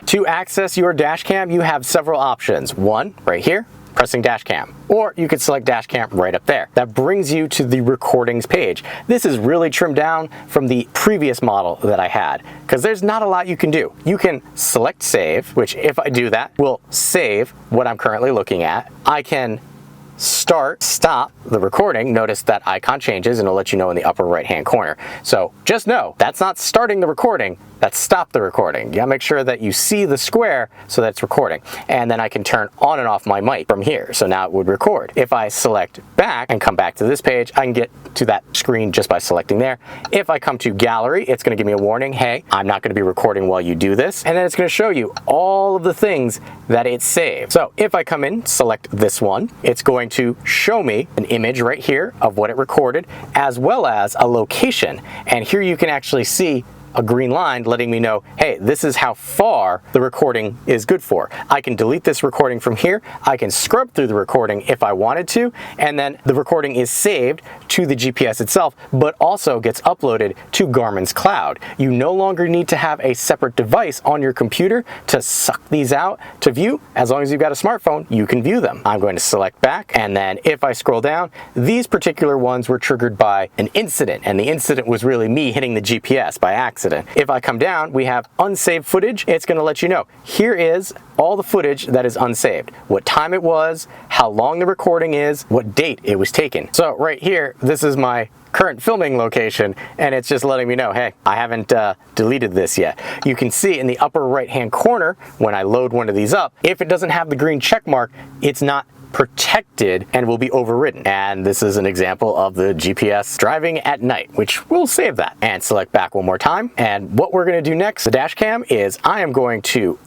To access your Dashcam, you have several options. One, right here, pressing Dashcam, or you could select Dashcam right up there. That brings you to the recordings page. This is really trimmed down from the previous model that I had because there's not a lot you can do. You can select save, which if I do that will save what I'm currently looking at. I can stop the recording. Notice that icon changes and it'll let you know in the upper right hand corner. So just know that's not starting the recording, that's stop the recording. You gotta make sure that you see the square so that it's recording. And then I can turn on and off my mic from here. So now it would record. If I select back and come back to this page, I can get to that screen just by selecting there. If I come to gallery, it's gonna give me a warning. Hey, I'm not gonna be recording while you do this. And then it's gonna show you all of the things that it saved. So if I come in, select this one, it's going to show me an image right here of what it recorded, as well as a location. And here you can actually see a green line letting me know, hey, this is how far the recording is good for. I can delete this recording from here. I can scrub through the recording if I wanted to, and then the recording is saved to the GPS itself, but also gets uploaded to Garmin's cloud. You no longer need to have a separate device on your computer to suck these out to view. As long as you've got a smartphone, you can view them. I'm going to select back, and then if I scroll down, these particular ones were triggered by an incident, and the incident was really me hitting the GPS by accident. If I come down, we have unsaved footage. It's going to let you know, here is all the footage that is unsaved, what time it was, how long the recording is, what date it was taken. So right here, this is my current filming location, and it's just letting me know, hey, I haven't deleted this yet. You can see in the upper right hand corner when I load one of these up, if it doesn't have the green check mark, it's not protected and will be overridden. And this is an example of the GPS driving at night, which will save that. And select back one more time. And what we're going to do next, the Dashcam, is I am going to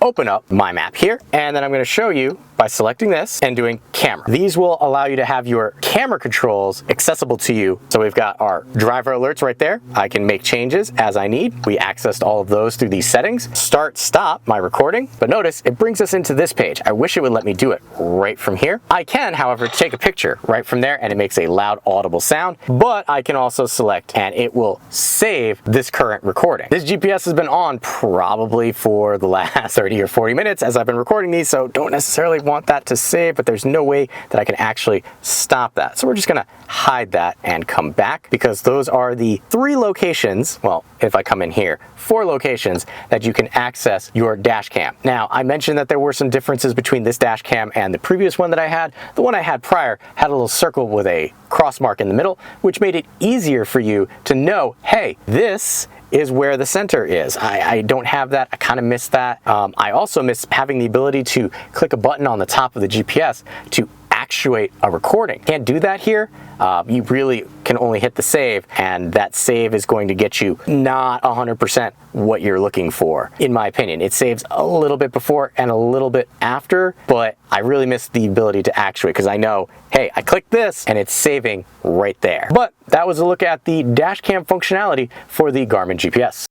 open up my map here, and then I'm going to show you by selecting this and doing camera. These will allow you to have your camera controls accessible to you. So we've got our driver alerts right there. I can make changes as I need. We accessed all of those through these settings. Start, stop my recording, but notice it brings us into this page. I wish it would let me do it right from here. I can, however, take a picture right from there and it makes a loud audible sound, but I can also select and it will save this current recording. This GPS has been on probably for the last 30 or 40 minutes as I've been recording these, so don't necessarily want that to save, but there's no way that I can actually stop that. So we're just gonna hide that and come back, because those are the 3 locations, well, if I come in here, 4 locations that you can access your Dashcam. Now, I mentioned that there were some differences between this Dashcam and the previous one that I had. The one I had prior had a little circle with a cross mark in the middle, which made it easier for you to know, hey, this is where the center is. I don't have that. I kind of miss that. I also miss having the ability to click a button on the top of the GPS to actuate a recording. Can't do that here. You really can only hit the save, and that save is going to get you not 100% what you're looking for. In my opinion, it saves a little bit before and a little bit after, but I really miss the ability to actuate, because I know, hey, I clicked this and it's saving right there. But that was a look at the Dashcam functionality for the Garmin GPS.